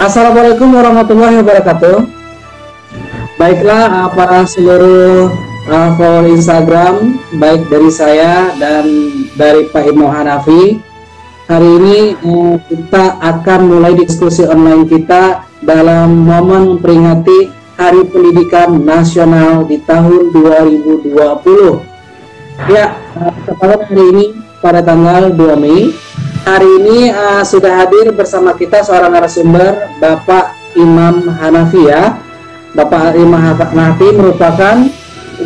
Assalamualaikum warahmatullahi wabarakatuh. Baiklah, para seluruh follower Instagram, baik dari saya dan dari Pak Imam Hanafi. Hari ini kita akan mulai diskusi online kita dalam momen memperingati Hari Pendidikan Nasional di tahun 2020. Ya, tepatnya hari ini pada tanggal 2 Mei. Hari ini sudah hadir bersama kita seorang narasumber, Bapak Imam Hanafi ya. Bapak Imam Hanafi merupakan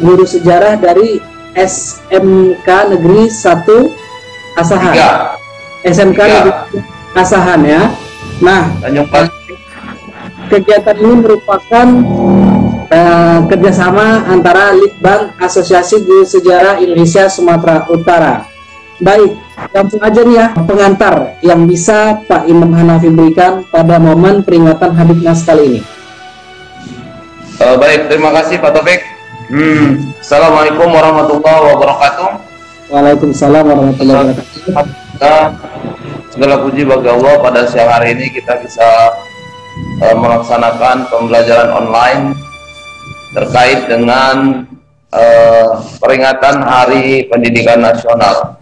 guru sejarah dari SMK Negeri 1 Asahan. SMK Negeri Asahan ya. Nah, kegiatan ini merupakan kerjasama antara Litbang Asosiasi Guru Sejarah Indonesia Sumatera Utara. Baik, langsung aja nih ya pengantar yang bisa Pak Imam Hanafi berikan pada momen peringatan Hadiknas kali ini. Baik, terima kasih Pak Taufik. Assalamualaikum warahmatullahi wabarakatuh. Waalaikumsalam warahmatullahi wabarakatuh. Segala puji bagi Allah, pada siang hari ini kita bisa melaksanakan pembelajaran online terkait dengan peringatan Hari Pendidikan Nasional.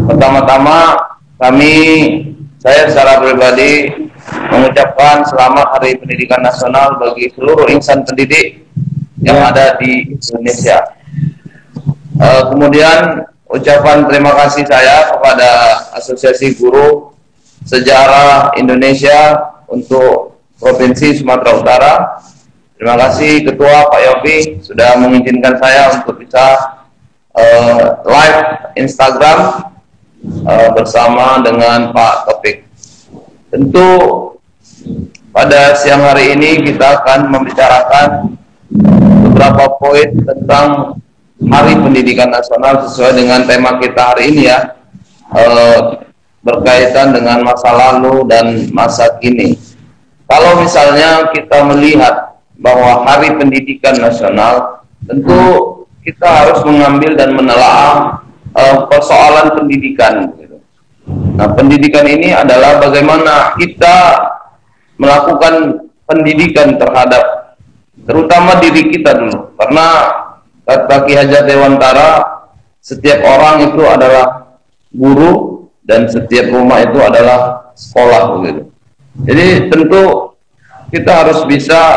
Pertama-tama saya secara pribadi mengucapkan selamat Hari Pendidikan Nasional bagi seluruh insan pendidik yang ada di Indonesia. Kemudian ucapan terima kasih saya kepada Asosiasi Guru Sejarah Indonesia untuk Provinsi Sumatera Utara. Terima kasih Ketua Pak Yofi sudah mengizinkan saya untuk bisa live Instagram bersama dengan Pak Taufik. Tentu pada siang hari ini kita akan membicarakan beberapa poin tentang Hari Pendidikan Nasional sesuai dengan tema kita hari ini ya, berkaitan dengan masa lalu dan masa kini. Kalau misalnya kita melihat bahwa Hari Pendidikan Nasional, tentu kita harus mengambil dan menelaah persoalan pendidikan. Nah, pendidikan ini adalah bagaimana kita melakukan pendidikan terhadap terutama diri kita dulu. Karena kata Ki Hajar Dewantara, setiap orang itu adalah guru dan setiap rumah itu adalah sekolah begitu. Jadi tentu kita harus bisa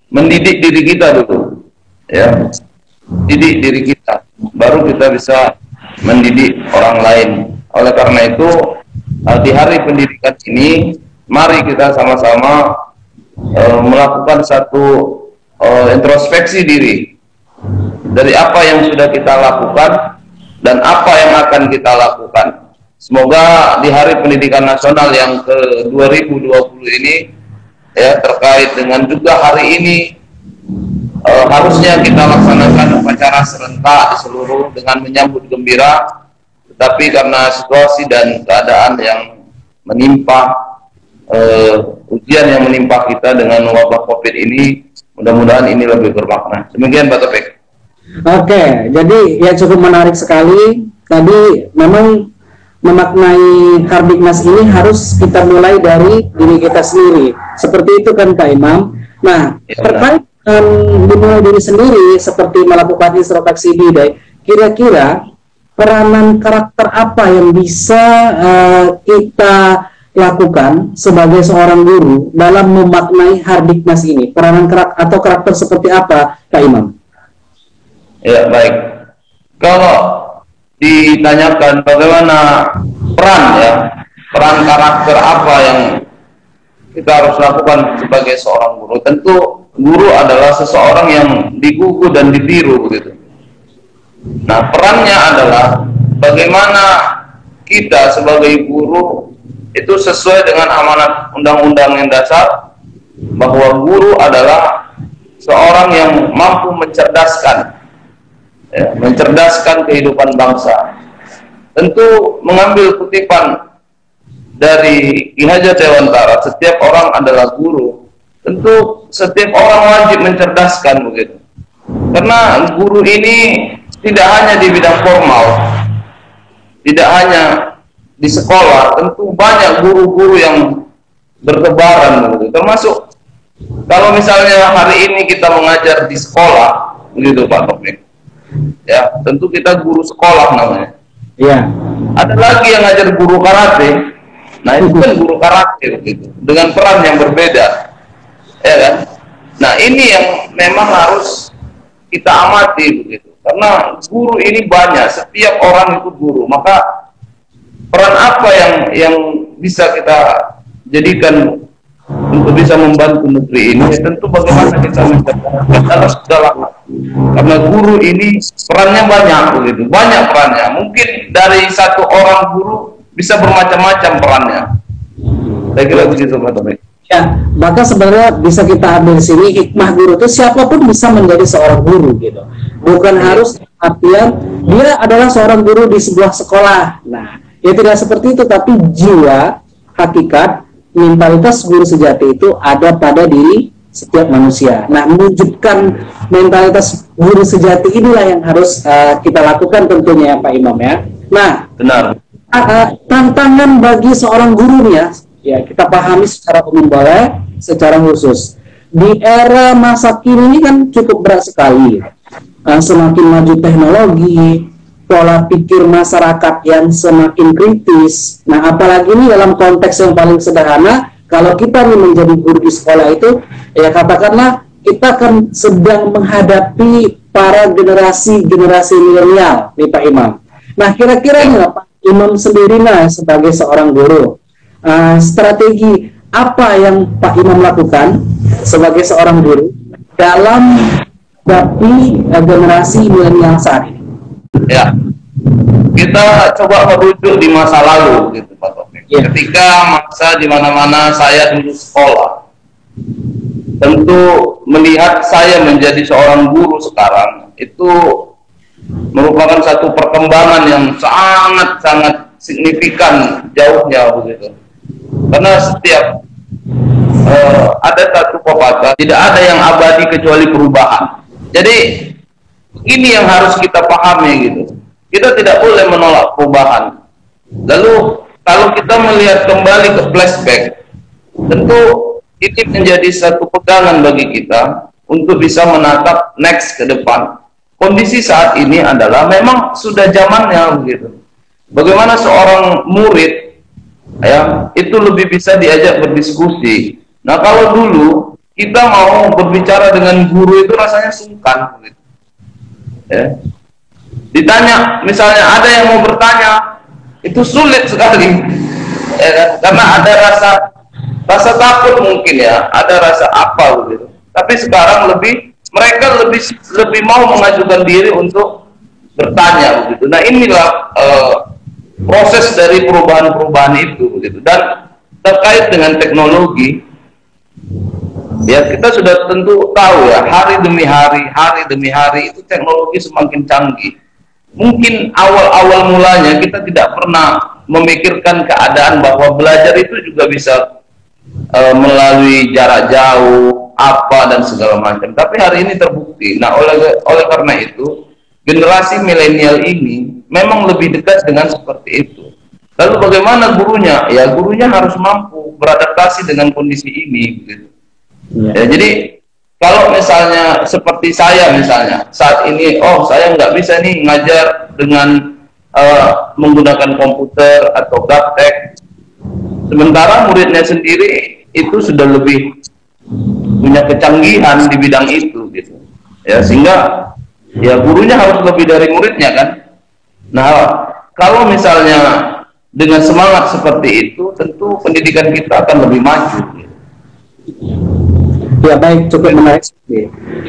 mendidik diri kita dulu, ya, didik diri kita, baru kita bisa mendidik orang lain. Oleh karena itu, di Hari Pendidikan ini, mari kita sama-sama melakukan satu introspeksi diri dari apa yang sudah kita lakukan dan apa yang akan kita lakukan. Semoga di Hari Pendidikan Nasional yang ke 2020 ini, ya, terkait dengan juga hari ini harusnya kita laksanakan upacara serentak di seluruh dengan menyambut gembira, tetapi karena situasi dan keadaan yang menimpa, ujian yang menimpa kita dengan wabah COVID ini, mudah-mudahan ini lebih bermakna. Demikian Pak Taufik. Oke, jadi ya cukup menarik sekali. Tadi memang memaknai Hardiknas ini harus kita mulai dari diri kita sendiri. Seperti itu kan Pak Imam. Nah, ya, terkait dimulai diri sendiri seperti melakukan introspeksi diri, kira-kira peranan karakter apa yang bisa kita lakukan sebagai seorang guru dalam memaknai Hardiknas ini? Peranan atau karakter seperti apa Pak Imam? Ya, baik. Kalau ditanyakan bagaimana peran karakter apa yang kita harus lakukan sebagai seorang guru, tentu guru adalah seseorang yang digugu dan ditiru begitu. Nah, perannya adalah bagaimana kita sebagai guru itu sesuai dengan amanat Undang-Undang yang dasar, bahwa guru adalah seorang yang mampu mencerdaskan, ya, mencerdaskan kehidupan bangsa. Tentu mengambil kutipan dari Ki Hajar Dewantara, setiap orang adalah guru. Tentu setiap orang wajib mencerdaskan begitu. Karena guru ini tidak hanya di bidang formal, tidak hanya di sekolah, tentu banyak guru-guru yang bertebaran gitu. Termasuk kalau misalnya hari ini kita mengajar di sekolah, begitu Pak Taufik. Ya, tentu kita guru sekolah namanya. Iya. Ada lagi yang ngajar guru karate. Nah, itu kan guru karate begitu, dengan peran yang berbeda. Ya kan? Nah, ini yang memang harus kita amati begitu. Karena guru ini banyak, setiap orang itu guru. Maka peran apa yang bisa kita jadikan untuk bisa membantu negeri ini? Tentu bagaimana kita menjaga dalam segala hal. Karena guru ini perannya banyak begitu, banyak perannya. Mungkin dari satu orang guru bisa bermacam-macam perannya. Saya kira begitu Pak Taufik. Ya, maka sebenarnya bisa kita ambil sini hikmah guru itu siapapun bisa menjadi seorang guru gitu. Bukan harus artian dia adalah seorang guru di sebuah sekolah. Nah, ya tidak seperti itu, tapi jiwa, hakikat, mentalitas guru sejati itu ada pada diri setiap manusia. Nah, mewujudkan mentalitas guru sejati inilah yang harus kita lakukan tentunya ya Pak Imam ya. Nah, benar. Tantangan bagi seorang guru nih ya kita pahami secara umum boleh, secara khusus. Di era masa kini ini kan cukup berat sekali. Semakin maju teknologi, pola pikir masyarakat yang semakin kritis. Nah, apalagi ini dalam konteks yang paling sederhana, kalau kita nih menjadi guru di sekolah itu, ya katakanlah kita kan sedang menghadapi para generasi milenial nih Pak Imam. Nah, kira-kira nih Pak Imam sendiri sebagai seorang guru, strategi apa yang Pak Imam lakukan sebagai seorang guru dalam menghadapi generasi milenial saat ini? Ya, kita coba merujuk di masa lalu gitu Pak Taufik. Ya. Ketika masa di mana-mana saya dulu sekolah, tentu melihat saya menjadi seorang guru sekarang itu merupakan satu perkembangan yang sangat-sangat signifikan jauhnya begitu. Karena setiap ada satu pepatah, tidak ada yang abadi kecuali perubahan. Jadi ini yang harus kita pahami gitu. Kita tidak boleh menolak perubahan. Lalu kalau kita melihat kembali ke flashback, tentu ini menjadi satu pegangan bagi kita untuk bisa menatap next ke depan. Kondisi saat ini adalah memang sudah zamannya begitu. Bagaimana seorang murid ya itu lebih bisa diajak berdiskusi. Nah, kalau dulu kita mau berbicara dengan guru itu rasanya sungkan begitu. Ya. Ditanya, misalnya ada yang mau bertanya, itu sulit sekali, ya, karena ada rasa takut mungkin ya, ada rasa apa begitu. Tapi sekarang mereka lebih mau mengajukan diri untuk bertanya begitu. Nah, inilah proses dari perubahan-perubahan itu begitu. Dan terkait dengan teknologi, ya kita sudah tentu tahu ya, hari demi hari itu teknologi semakin canggih. Mungkin awal-awal mulanya kita tidak pernah memikirkan keadaan bahwa belajar itu juga bisa melalui jarak jauh, apa dan segala macam. Tapi hari ini terbukti. Nah, oleh karena itu, generasi milenial ini memang lebih dekat dengan seperti itu. Lalu bagaimana gurunya? Ya, gurunya harus mampu beradaptasi dengan kondisi ini. Gitu. Ya, jadi kalau misalnya seperti saya misalnya saat ini, saya nggak bisa nih ngajar dengan menggunakan komputer atau gaptek, sementara muridnya sendiri itu sudah lebih punya kecanggihan di bidang itu gitu ya, sehingga ya gurunya harus lebih dari muridnya kan. Nah, kalau misalnya dengan semangat seperti itu, tentu pendidikan kita akan lebih maju gitu. Ya baik, cukup menarik.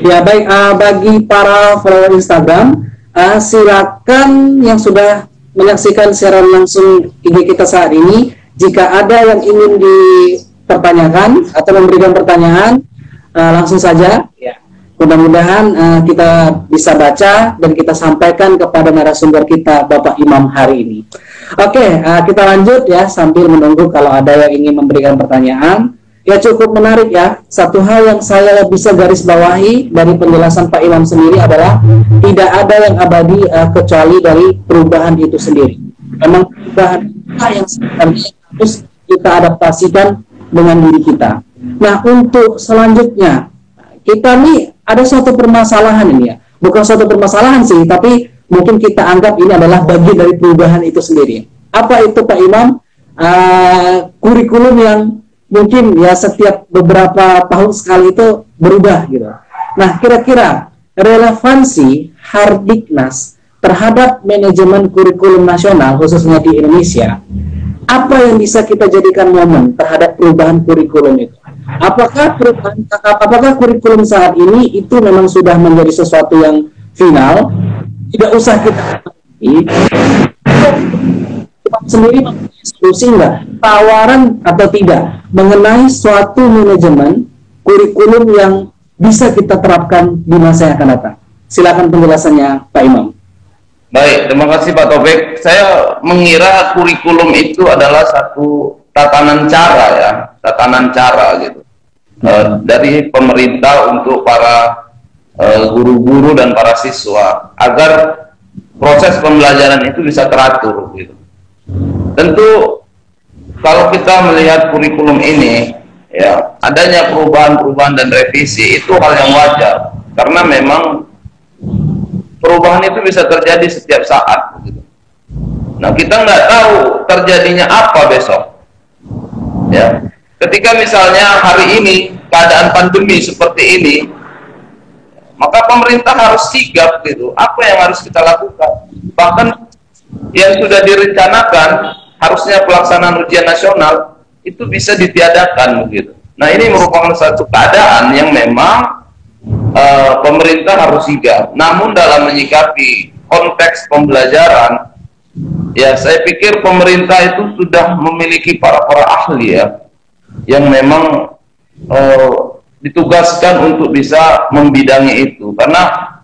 Ya baik, bagi para follower Instagram, silakan yang sudah menyaksikan siaran langsung IG kita saat ini, jika ada yang ingin dipertanyakan atau memberikan pertanyaan, langsung saja. Ya. Mudah-mudahan kita bisa baca dan kita sampaikan kepada narasumber kita, Bapak Imam hari ini. Oke, kita lanjut ya sambil menunggu kalau ada yang ingin memberikan pertanyaan. Ya cukup menarik ya. Satu hal yang saya bisa garis bawahi dari penjelasan Pak Imam sendiri adalah tidak ada yang abadi kecuali dari perubahan itu sendiri. Memang perubahan yang sebenarnya harus kita adaptasikan dengan diri kita. Nah, untuk selanjutnya, kita nih ada suatu permasalahan ini ya. Bukan suatu permasalahan sih, tapi mungkin kita anggap ini adalah bagian dari perubahan itu sendiri. Apa itu Pak Imam? Kurikulum yang mungkin ya setiap beberapa tahun sekali itu berubah gitu. Nah, kira-kira relevansi Hardiknas terhadap manajemen kurikulum nasional khususnya di Indonesia, apa yang bisa kita jadikan momen terhadap perubahan kurikulum itu? Apakah kurikulum saat ini itu memang sudah menjadi sesuatu yang final, tidak usah kita sendiri mempunyai solusi nggak, tawaran atau tidak mengenai suatu manajemen kurikulum yang bisa kita terapkan di masa yang akan datang? Silakan penjelasannya Pak Imam. Baik, terima kasih Pak Taufik. Saya mengira kurikulum itu adalah satu tatanan cara ya, tatanan cara gitu dari pemerintah untuk para guru-guru dan para siswa agar proses pembelajaran itu bisa teratur gitu. Tentu kalau kita melihat kurikulum ini ya, adanya perubahan-perubahan dan revisi itu hal yang wajar karena memang perubahan itu bisa terjadi setiap saat gitu. Nah, kita nggak tahu terjadinya apa besok ya. Ketika misalnya hari ini keadaan pandemi seperti ini, maka pemerintah harus sigap gitu. Apa yang harus kita lakukan? Bahkan yang sudah direncanakan harusnya pelaksanaan ujian nasional itu bisa ditiadakan begitu. Nah, ini merupakan satu keadaan yang memang pemerintah harus sigap. Namun dalam menyikapi konteks pembelajaran, ya saya pikir pemerintah itu sudah memiliki para ahli ya, yang memang ditugaskan untuk bisa membidangi itu. Karena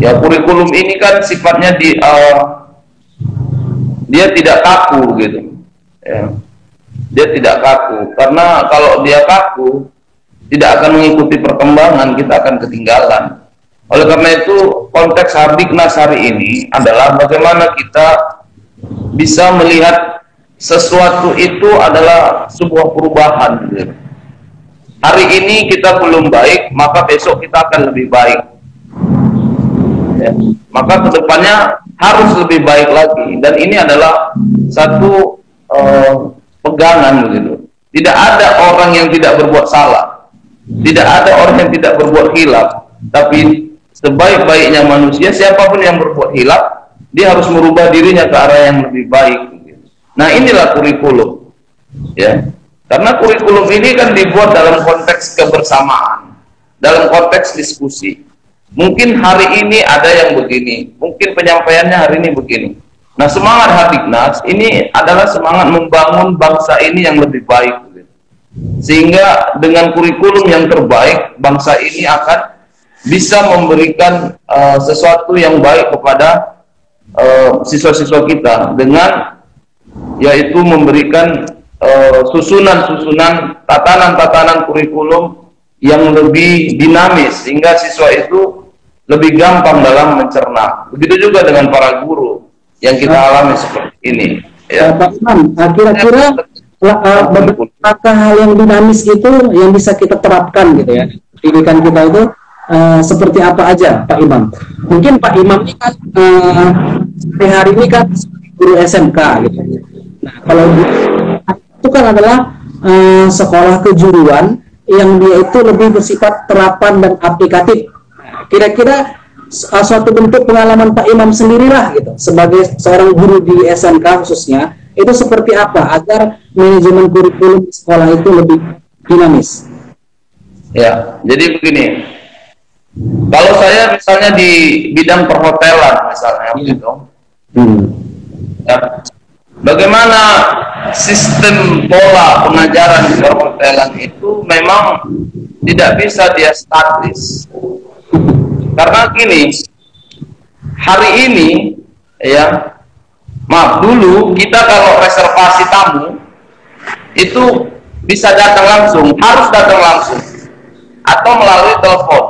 ya kurikulum ini kan sifatnya dia tidak kaku gitu ya. Dia tidak kaku, karena kalau dia kaku tidak akan mengikuti perkembangan, kita akan ketinggalan. Oleh karena itu konteks Hardiknas hari ini adalah bagaimana kita bisa melihat sesuatu itu adalah sebuah perubahan gitu. Hari ini kita belum baik, maka besok kita akan lebih baik ya. Maka kedepannya harus lebih baik lagi, dan ini adalah satu pegangan begitu. Tidak ada orang yang tidak berbuat salah, tidak ada orang yang tidak berbuat hilaf, tapi sebaik-baiknya manusia, siapapun yang berbuat hilaf, dia harus merubah dirinya ke arah yang lebih baik begitu. Nah, inilah kurikulum ya. Karena kurikulum ini kan dibuat dalam konteks kebersamaan, dalam konteks diskusi. Mungkin hari ini ada yang begini, mungkin penyampaiannya hari ini begini. Nah, semangat Hardiknas ini adalah semangat membangun bangsa ini yang lebih baik. Sehingga dengan kurikulum yang terbaik, bangsa ini akan bisa memberikan sesuatu yang baik kepada siswa-siswa kita, dengan yaitu memberikan susunan-susunan, tatanan-tatanan kurikulum yang lebih dinamis, sehingga siswa itu lebih gampang dalam mencerna. Begitu juga dengan para guru yang kita alami seperti ini ya. Pak Imam, kira-kira beberapa hal yang dinamis itu yang bisa kita terapkan gitu ya, pendidikan kita itu seperti apa aja Pak Imam? Mungkin Pak Imam ini kan hari ini kan guru SMK gitu. Nah, kalau itu kan adalah sekolah kejuruan yang dia itu lebih bersifat terapan dan aplikatif. Kira-kira suatu bentuk pengalaman Pak Imam sendirilah gitu sebagai seorang guru di SMK khususnya, itu seperti apa agar manajemen kurikulum sekolah itu lebih dinamis? Ya, jadi begini. Kalau saya misalnya di bidang perhotelan misalnya gitu, ya, bagaimana sistem pola pengajaran di perhotelan itu memang tidak bisa dia statis. Karena gini, hari ini ya, maaf dulu kita kalau reservasi tamu itu bisa datang langsung, harus datang langsung atau melalui telepon,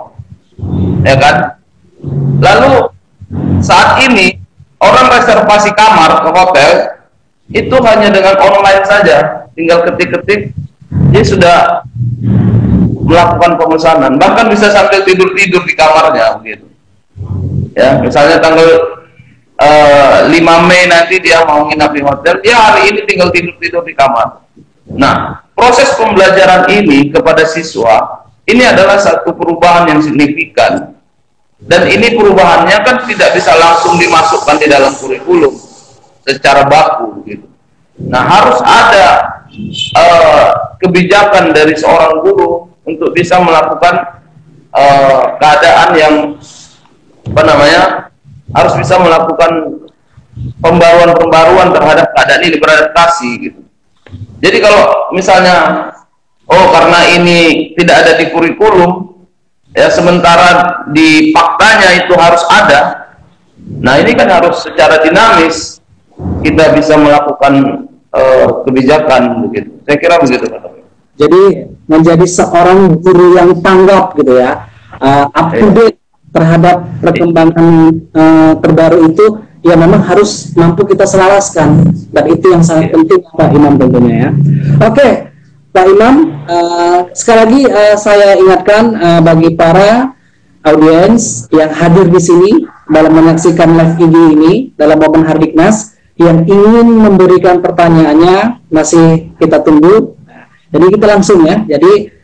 ya kan? Lalu saat ini orang reservasi kamar ke hotel itu hanya dengan online saja, tinggal ketik-ketik dia sudah melakukan pemesanan, bahkan bisa sampai tidur-tidur di kamarnya gitu. Ya, misalnya tanggal 5 Mei nanti dia mau nginap di hotel, dia hari ini tinggal tidur-tidur di kamar. Nah, proses pembelajaran ini kepada siswa ini adalah satu perubahan yang signifikan, dan ini perubahannya kan tidak bisa langsung dimasukkan di dalam kurikulum secara baku gitu. Nah, harus ada kebijakan dari seorang guru untuk bisa melakukan keadaan yang harus bisa melakukan pembaruan-pembaruan terhadap keadaan ini, beradaptasi gitu. Jadi kalau misalnya karena ini tidak ada di kurikulum, ya sementara di faktanya itu harus ada. Nah, ini kan harus secara dinamis kita bisa melakukan kebijakan begitu. Saya kira begitu, Pak Taufik. Jadi menjadi seorang guru yang tanggap gitu ya, up to date terhadap perkembangan terbaru itu, ya memang harus mampu kita selaraskan, dan itu yang sangat penting Pak Imam tentunya ya. Oke, Pak Imam, sekali lagi saya ingatkan bagi para audiens yang hadir di sini dalam menyaksikan live IG ini dalam momen Hardiknas, yang ingin memberikan pertanyaannya masih kita tunggu. Jadi kita langsung ya, jadi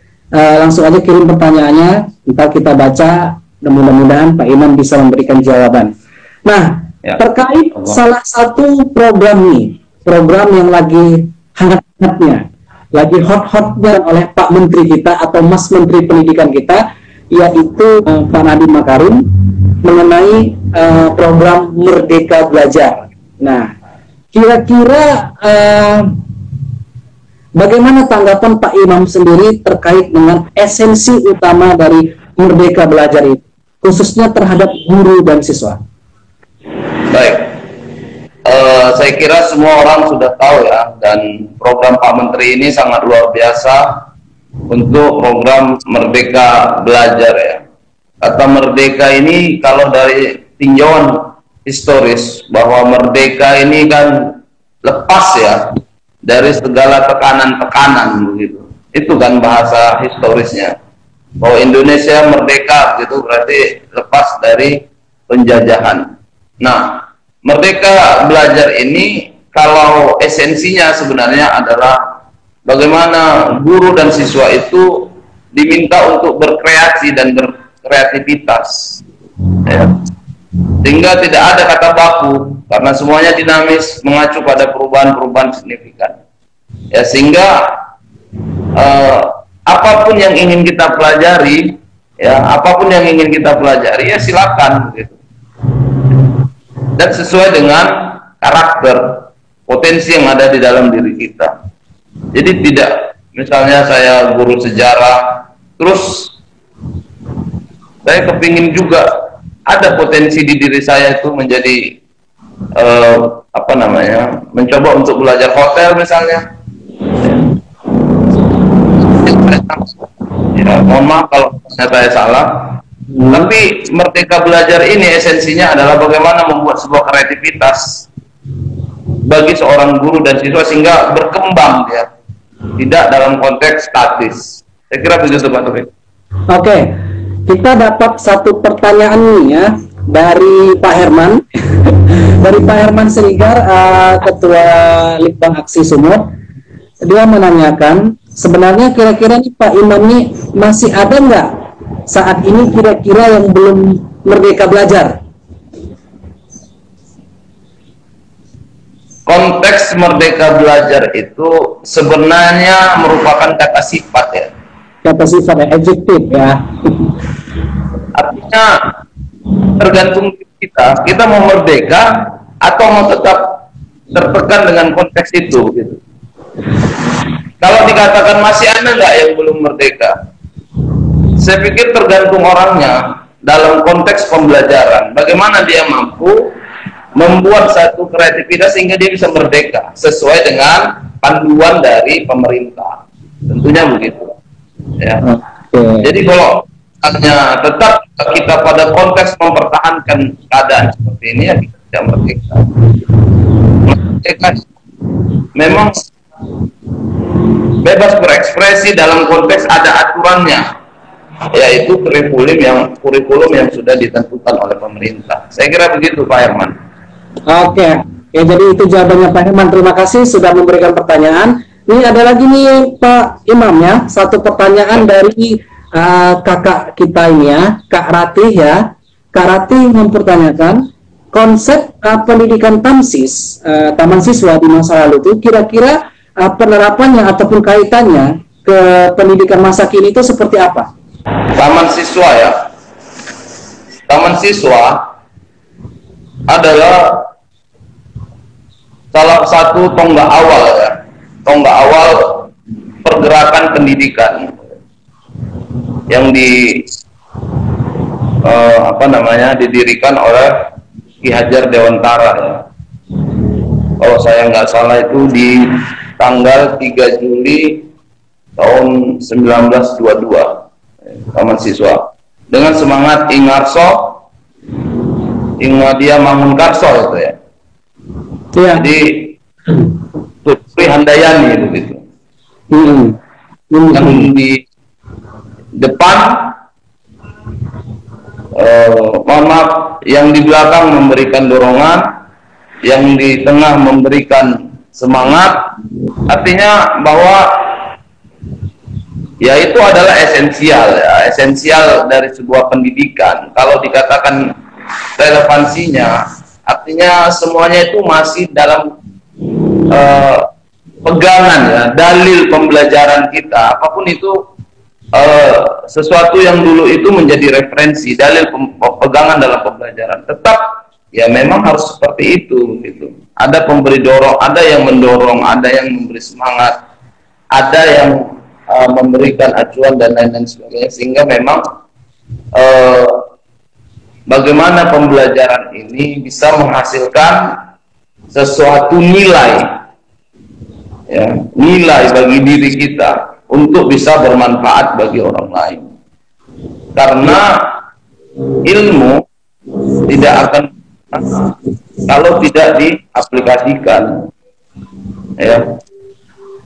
langsung aja kirim pertanyaannya, ntar kita baca, dan mudah-mudahan Pak Imam bisa memberikan jawaban. Nah, terkait salah satu program nih, program yang lagi hangat-hangatnya, lagi hot-hotnya oleh Pak Menteri kita atau Mas Menteri Pendidikan kita, yaitu Pak Nadiem Makarim, mengenai program Merdeka Belajar. Nah, kira-kira bagaimana tanggapan Pak Imam sendiri terkait dengan esensi utama dari Merdeka Belajar itu, khususnya terhadap guru dan siswa? Baik, saya kira semua orang sudah tahu ya, dan program Pak Menteri ini sangat luar biasa untuk program Merdeka Belajar ya. Kata merdeka ini kalau dari tinjauan historis, bahwa merdeka ini kan lepas ya dari segala tekanan-tekanan begitu. Itu kan bahasa historisnya. Bahwa Indonesia merdeka gitu berarti lepas dari penjajahan. Nah, Merdeka Belajar ini kalau esensinya sebenarnya adalah bagaimana guru dan siswa itu diminta untuk berkreasi dan berkreativitas. Ya. Sehingga tidak ada kata baku, karena semuanya dinamis, mengacu pada perubahan-perubahan signifikan. Ya, sehingga apapun yang ingin kita pelajari, ya silakan gitu. Dan sesuai dengan karakter, potensi yang ada di dalam diri kita. Jadi tidak, misalnya saya guru sejarah, terus saya kepingin juga ada potensi di diri saya itu menjadi mencoba untuk belajar hotel misalnya. Ya, mohon maaf kalau saya salah. Tapi Merdeka Belajar ini esensinya adalah bagaimana membuat sebuah kreativitas bagi seorang guru dan siswa sehingga berkembang ya, tidak dalam konteks statis. Saya kira begitu Pak Taufik. Oke, kita dapat satu pertanyaan nih ya dari Pak Herman. Dari Pak Herman Seligar, Ketua Litbang Aksi Sumut. Dia menanyakan, sebenarnya kira-kira nih Pak Imam nih masih ada nggak saat ini kira-kira yang belum merdeka belajar? Konteks merdeka belajar itu sebenarnya merupakan kata sifat ya. Kata sifat ya, adjektif ya. Artinya tergantung kita mau merdeka atau mau tetap tertekan dengan konteks itu gitu. Kalau dikatakan masih ada nggak yang belum merdeka, saya pikir tergantung orangnya dalam konteks pembelajaran. Bagaimana dia mampu membuat satu kreativitas sehingga dia bisa merdeka sesuai dengan panduan dari pemerintah. Tentunya begitu. Ya. Jadi kalau hanya tetap kita pada konteks mempertahankan keadaan seperti ini, ya kita tidak merdeka. Merdeka memang bebas berekspresi dalam konteks ada aturannya, yaitu kurikulum yang sudah ditentukan oleh pemerintah. Saya kira begitu, Pak Herman. Oke, ya, jadi itu jawabannya Pak Herman. Terima kasih sudah memberikan pertanyaan. Ini ada lagi nih Pak Imam ya, satu pertanyaan dari kakak kita ini ya, Kak Ratih ya. Kak Ratih mempertanyakan konsep pendidikan TAMSIS, Taman Siswa di masa lalu itu kira-kira penerapannya ataupun kaitannya ke pendidikan masa kini itu seperti apa? Taman siswa ya. Taman siswa adalah salah satu tonggak awal ya. Tonggak awal pergerakan pendidikan yang didirikan oleh Ki Hajar Dewantara ya. Kalau saya nggak salah itu di tanggal 3 Juli tahun 1922. Taman siswa dengan semangat Ingarso, Ingadia Mangunkarso itu ya. Jadi Tutri Handayani itu gitu. Yang di depan, mohon maaf, yang di belakang memberikan dorongan, yang di tengah memberikan semangat. Artinya bahwa ya itu adalah esensial ya, esensial dari sebuah pendidikan. Kalau dikatakan relevansinya, artinya semuanya itu masih dalam pegangan ya, dalil pembelajaran kita. Apapun itu sesuatu yang dulu itu menjadi referensi, dalil pegangan dalam pembelajaran. Tetap ya memang harus seperti itu gitu. Ada pemberi dorong, ada yang mendorong, ada yang memberi semangat, ada yang memberikan acuan dan lain-lain sebagainya, sehingga memang bagaimana pembelajaran ini bisa menghasilkan sesuatu nilai ya, nilai bagi diri kita untuk bisa bermanfaat bagi orang lain, karena ilmu tidak akan kalau tidak diaplikasikan ya.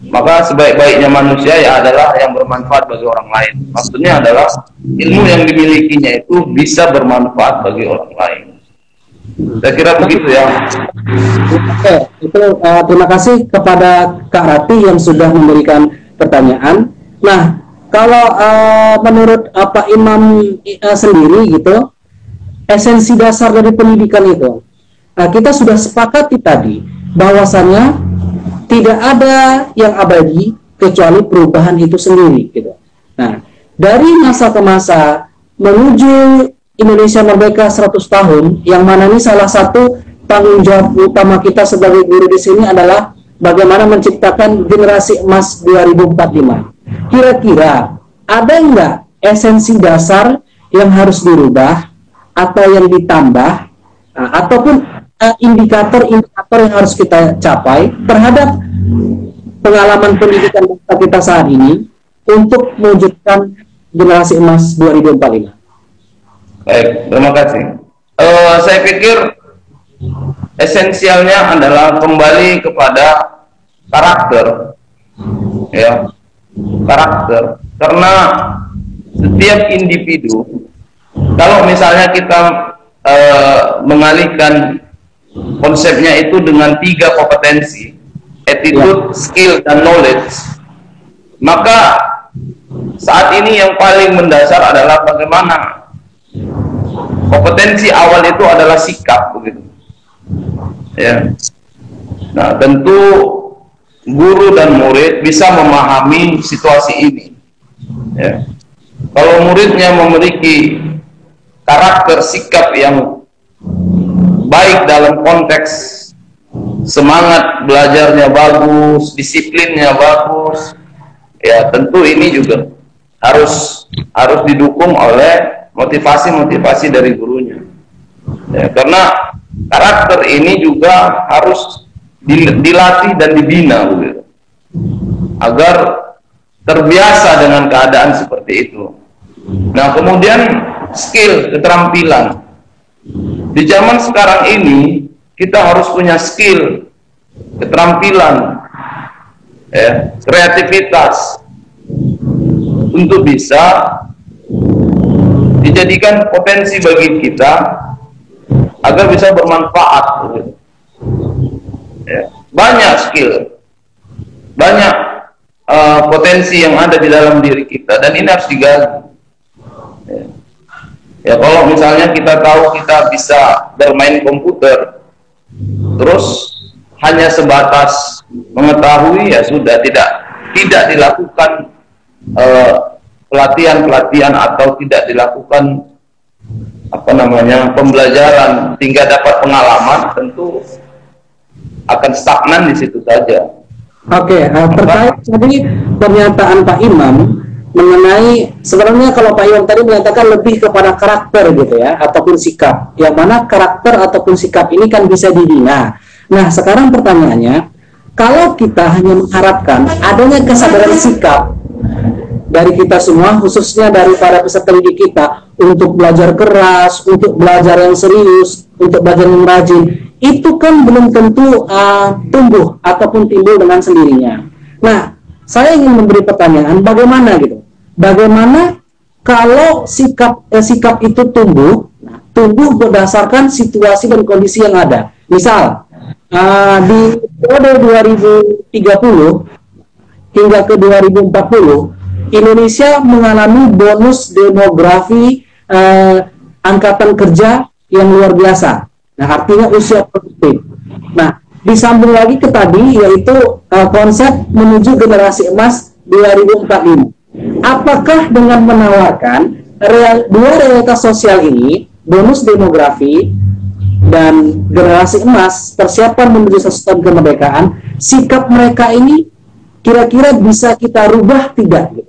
Maka sebaik-baiknya manusia ya adalah yang bermanfaat bagi orang lain. Maksudnya adalah ilmu yang dimilikinya itu bisa bermanfaat bagi orang lain. Saya kira begitu ya. Oke, itu terima kasih kepada Kak Rati yang sudah memberikan pertanyaan. Nah, kalau menurut Pak Imam sendiri gitu, esensi dasar dari pendidikan itu, kita sudah sepakati tadi bahwasannya tidak ada yang abadi kecuali perubahan itu sendiri gitu. Nah, dari masa ke masa menuju Indonesia merdeka 100 tahun, yang mana ini salah satu tanggung jawab utama kita sebagai guru di sini adalah bagaimana menciptakan generasi emas 2045. Kira-kira ada enggak esensi dasar yang harus dirubah atau yang ditambah, ataupun indikator-indikator yang harus kita capai terhadap pengalaman pendidikan kita saat ini untuk mewujudkan generasi emas 2045. Baik, terima kasih. Saya pikir esensialnya adalah kembali kepada karakter, ya, karakter. Karena setiap individu, kalau misalnya kita mengalihkan konsepnya itu dengan 3 kompetensi, attitude, skill, dan knowledge, maka saat ini yang paling mendasar adalah bagaimana kompetensi awal itu adalah sikap, begitu. Ya. Nah, tentu guru dan murid bisa memahami situasi ini. Ya. Kalau muridnya memiliki karakter sikap yang baik dalam konteks semangat belajarnya bagus, disiplinnya bagus, ya tentu ini juga harus didukung oleh motivasi-motivasi dari gurunya. Ya, karena karakter ini juga harus dilatih dan dibina, begitu, agar terbiasa dengan keadaan seperti itu. Nah, kemudian skill, keterampilan. Di zaman sekarang ini kita harus punya skill, keterampilan ya, kreativitas untuk bisa dijadikan potensi bagi kita agar bisa bermanfaat. Ya, banyak skill, banyak potensi yang ada di dalam diri kita, dan ini harus digali. Ya, kalau misalnya kita tahu kita bisa bermain komputer, terus hanya sebatas mengetahui, ya sudah, tidak dilakukan pelatihan atau tidak dilakukan pembelajaran sehingga dapat pengalaman, tentu akan stagnan di situ saja. Oke, terkait tadi pernyataan Pak Imam mengenai, sebenarnya kalau Pak Imam tadi menyatakan lebih kepada karakter gitu ya, ataupun sikap, yang mana karakter ataupun sikap ini kan bisa dibina. Nah, sekarang pertanyaannya, kalau kita hanya mengharapkan adanya kesadaran sikap dari kita semua, khususnya dari para peserta didik kita, untuk belajar keras, untuk belajar yang serius, untuk belajar yang rajin, itu kan belum tentu tumbuh ataupun timbul dengan sendirinya. Nah, saya ingin memberi pertanyaan, bagaimana gitu? Bagaimana kalau sikap itu tumbuh berdasarkan situasi dan kondisi yang ada. Misal, di periode 2030 hingga ke 2040, Indonesia mengalami bonus demografi angkatan kerja yang luar biasa. Nah, artinya usia produktif. Nah, disambung lagi ke tadi, yaitu konsep menuju generasi emas 2045. Apakah dengan menawarkan dua realitas sosial ini, bonus demografi dan generasi emas, persiapan menuju 100 tahun kemerdekaan, sikap mereka ini kira-kira bisa kita rubah tidak gitu,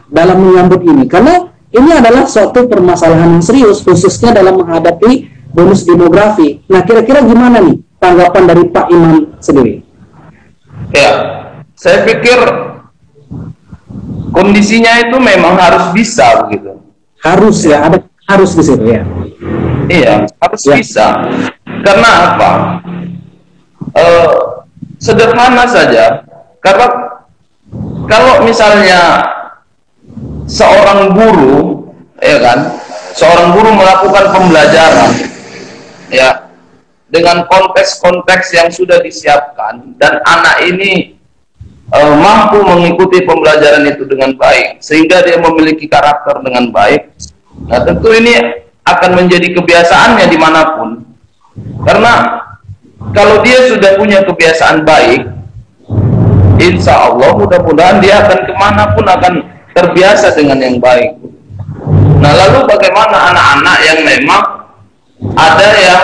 dalam menyambut ini? Karena ini adalah suatu permasalahan yang serius, khususnya dalam menghadapi bonus demografi. Nah, kira-kira gimana nih tanggapan dari Pak Imam sendiri? Ya, saya pikir kondisinya itu memang harus bisa begitu. Harus ya, ada harus di situ ya. Iya, harus bisa. Karena apa? Sederhana saja. Karena kalau misalnya seorang guru, ya kan, seorang guru melakukan pembelajaran, ya, dengan konteks-konteks yang sudah disiapkan, dan anak ini mampu mengikuti pembelajaran itu dengan baik, sehingga dia memiliki karakter dengan baik. Nah, tentu ini akan menjadi kebiasaannya dimanapun. Karena kalau dia sudah punya kebiasaan baik, insya Allah mudah-mudahan dia akan kemanapun akan terbiasa dengan yang baik. Nah, lalu bagaimana anak-anak yang memang ada yang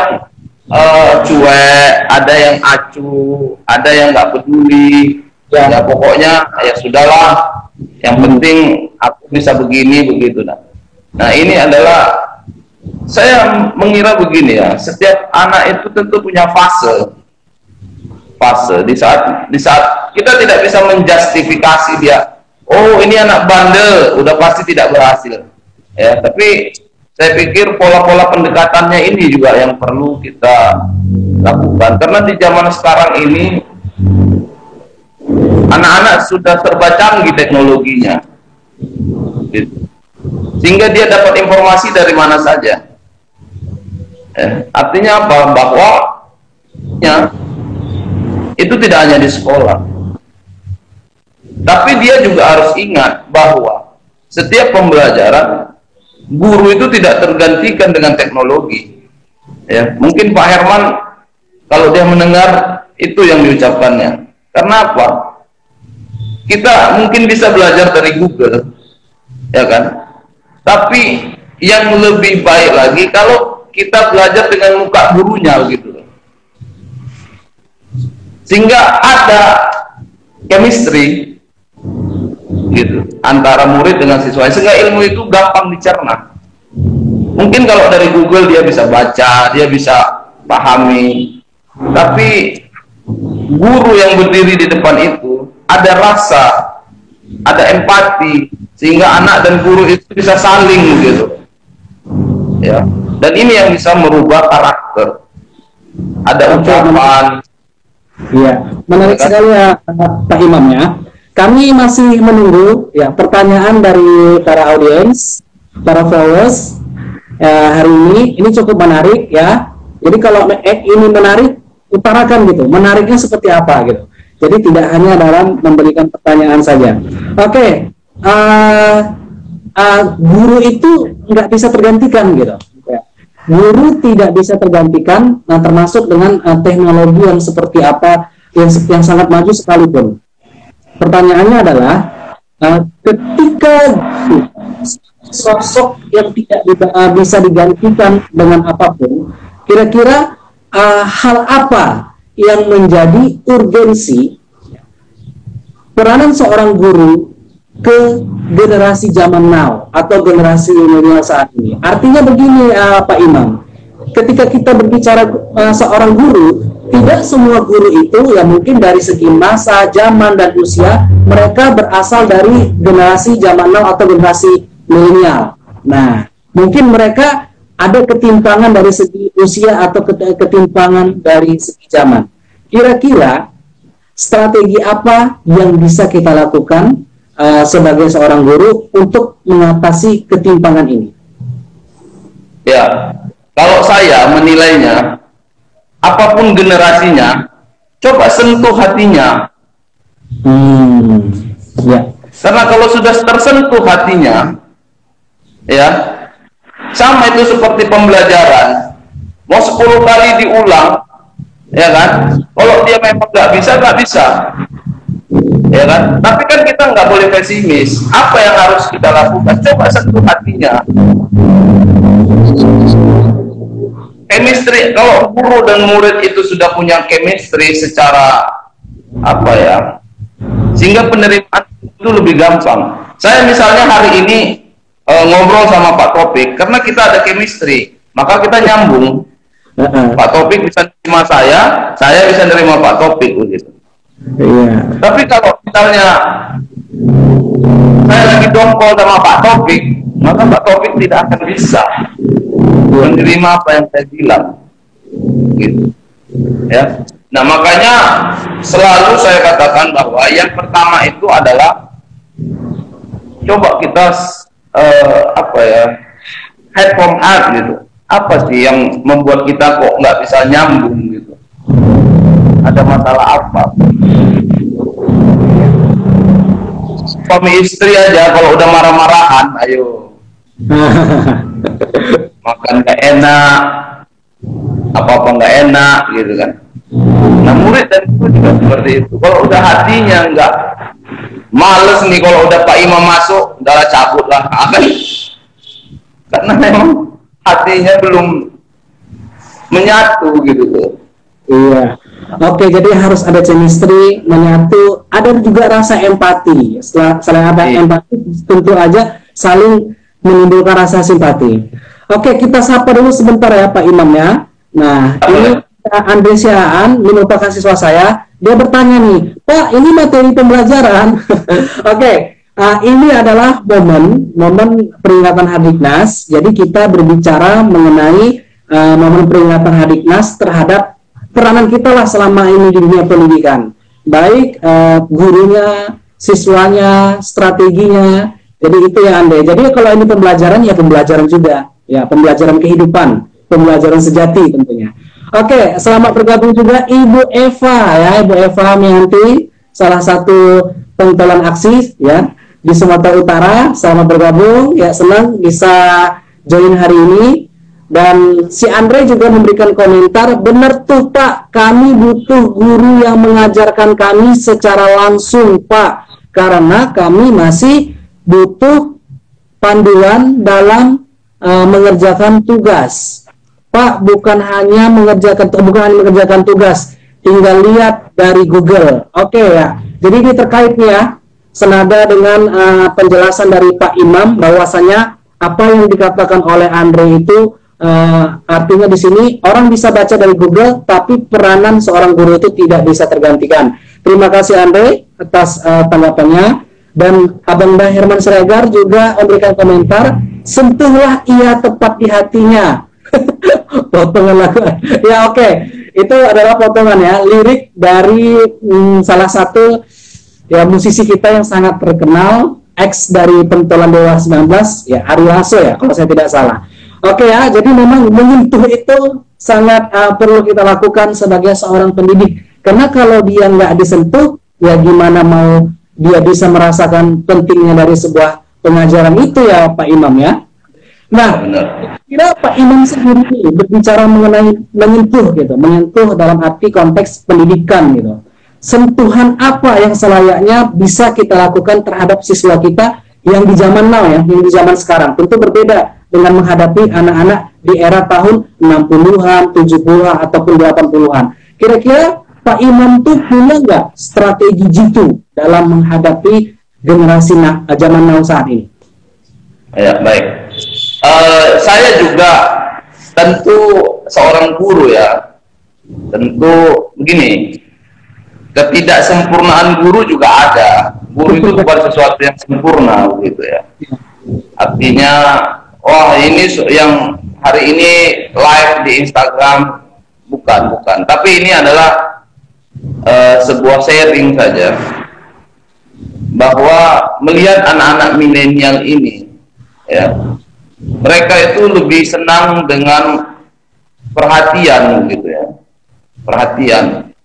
cuek, ada yang acuh, ada yang nggak peduli, ya pokoknya ya sudahlah, yang penting aku bisa begini begitu. Nah, ini adalah, saya mengira begini ya, setiap anak itu tentu punya fase di saat kita tidak bisa menjustifikasi dia, oh ini anak bandel, udah pasti tidak berhasil ya. Tapi saya pikir pola-pola pendekatannya ini juga yang perlu kita lakukan, karena di zaman sekarang ini anak-anak sudah serba canggih teknologinya gitu. Sehingga dia dapat informasi dari mana saja. Artinya apa? Bahwa ya, itu tidak hanya di sekolah, tapi dia juga harus ingat bahwa setiap pembelajaran, guru itu tidak tergantikan dengan teknologi. Ya, mungkin Pak Herman kalau dia mendengar itu yang diucapkannya. Karena apa? Kita mungkin bisa belajar dari Google, ya kan? Tapi yang lebih baik lagi kalau kita belajar dengan muka gurunya gitu. Sehingga ada chemistry gitu antara murid dengan siswa, sehingga ilmu itu gampang dicerna. Mungkin kalau dari Google dia bisa baca, dia bisa pahami, tapi guru yang berdiri di depan itu ada rasa, ada empati, sehingga anak dan guru itu bisa saling gitu ya. Dan ini yang bisa merubah karakter. Ada ucapan, Iya, menarik sekali ya Pak Imam ya. Kami masih menunggu ya pertanyaan dari para audiens, para followers hari ini. Ini cukup menarik ya. Jadi kalau ini menarik, utarakan gitu. Menariknya seperti apa gitu. Jadi tidak hanya dalam memberikan pertanyaan saja. Oke, guru itu nggak bisa tergantikan gitu. Guru tidak bisa tergantikan, termasuk dengan teknologi yang seperti apa, yang sangat maju sekalipun. Pertanyaannya adalah, ketika sosok yang tidak bisa digantikan dengan apapun, kira-kira hal apa yang menjadi urgensi peranan seorang guru ke generasi zaman now atau generasi milenial saat ini? Artinya begini Pak Imam, ketika kita berbicara seorang guru, tidak semua guru itu ya mungkin dari segi masa, zaman, dan usia mereka berasal dari generasi zaman now atau generasi milenial. Nah, mungkin mereka ada ketimpangan dari segi usia atau ketimpangan dari segi zaman. Kira-kira strategi apa yang bisa kita lakukan sebagai seorang guru untuk mengatasi ketimpangan ini? Ya, kalau saya menilainya, apapun generasinya, coba sentuh hatinya. Ya. Karena kalau sudah tersentuh hatinya, ya, sama itu seperti pembelajaran. Mau 10 kali diulang, ya kan? Kalau dia memang nggak bisa, ya kan? Tapi kan kita nggak boleh pesimis. Apa yang harus kita lakukan? Coba sentuh hatinya. Chemistry, kalau guru dan murid itu sudah punya chemistry secara apa ya, sehingga penerimaan itu lebih gampang. Saya misalnya hari ini ngobrol sama Pak Topik, karena kita ada chemistry, maka kita nyambung. Pak Topik bisa terima saya bisa nerima Pak Topik begitu. Tapi kalau misalnya saya lagi dongkol sama Pak Topik, maka Pak Topik tidak akan bisa menerima apa yang saya bilang, gitu. Ya. Nah, makanya selalu saya katakan bahwa yang pertama itu adalah coba kita apa ya, head from heart gitu. Apa sih yang membuat kita kok nggak bisa nyambung gitu? Ada masalah apa? Suami istri aja kalau udah marah-marahan, ayo makan nggak enak, apa-apa nggak enak gitu kan. Nah, murid dan guru juga seperti itu. Kalau udah hatinya nggak, males nih kalau udah Pak Imam masuk, udahlah cabut lah, karena memang hatinya belum menyatu gitu tuh. Iya. Oke, jadi harus ada chemistry, menyatu, ada juga rasa empati. Selain ada empati, tentu aja saling menimbulkan rasa simpati. Oke, kita sapa dulu sebentar ya Pak Imam ya. Nah, ini Andre Siaan, merupakan siswa saya. Dia bertanya nih, Pak, ini materi pembelajaran. Oke, ini adalah momen peringatan Hardiknas. Jadi kita berbicara mengenai momen peringatan Hardiknas terhadap peranan kita lah selama ini di dunia pendidikan. Baik gurunya, siswanya, strateginya. Jadi itu ya Andre. Jadi kalau ini pembelajaran, ya pembelajaran juga. Ya, pembelajaran kehidupan, pembelajaran sejati tentunya. Oke, selamat bergabung juga Ibu Eva ya, Ibu Eva Mianti, salah satu pentolan aksi ya di Sumatera Utara. Selamat bergabung, ya senang bisa join hari ini. Dan si Andre juga memberikan komentar, benar tuh Pak, kami butuh guru yang mengajarkan kami secara langsung Pak, karena kami masih butuh panduan dalam mengerjakan tugas. Pak, bukan hanya mengerjakan tugas, tinggal lihat dari Google. Oke ya. Jadi ini terkait ya, senada dengan penjelasan dari Pak Imam bahwasanya apa yang dikatakan oleh Andre itu artinya di sini orang bisa baca dari Google, tapi peranan seorang guru itu tidak bisa tergantikan. Terima kasih Andre atas tanggapannya. Dan Abang Mbah Herman Siregar juga memberikan komentar, sentuhlah ia tepat di hatinya. Potongan lagu. Ya oke. Itu adalah potongan ya, lirik dari salah satu ya musisi kita yang sangat terkenal, ex dari pentolan Dewa 19, ya Ari Lasso ya kalau saya tidak salah. Oke ya, jadi memang menyentuh itu sangat perlu kita lakukan sebagai seorang pendidik. Karena kalau dia nggak disentuh, ya gimana mau dia bisa merasakan pentingnya dari sebuah pengajaran itu ya Pak Imam ya. Nah, kira Pak Imam sendiri berbicara mengenai menyentuh gitu, menyentuh dalam arti konteks pendidikan gitu. Sentuhan apa yang selayaknya bisa kita lakukan terhadap siswa kita yang di zaman now ya, yang di zaman sekarang. Tentu berbeda dengan menghadapi anak-anak di era tahun 60-an, 70-an ataupun 80-an. Kira-kira Pak Imam tuh punya nggak strategi jitu dalam menghadapi generasi zaman now saat ini? Ya, baik. Saya juga tentu seorang guru ya, tentu begini, ketidaksempurnaan guru juga ada. Guru itu bukan sesuatu yang sempurna gitu ya. Artinya, wah ini yang hari ini live di Instagram, bukan. Tapi ini adalah sebuah sharing saja, bahwa melihat anak-anak milenial ini, ya, mereka itu lebih senang dengan perhatian gitu ya, perhatian.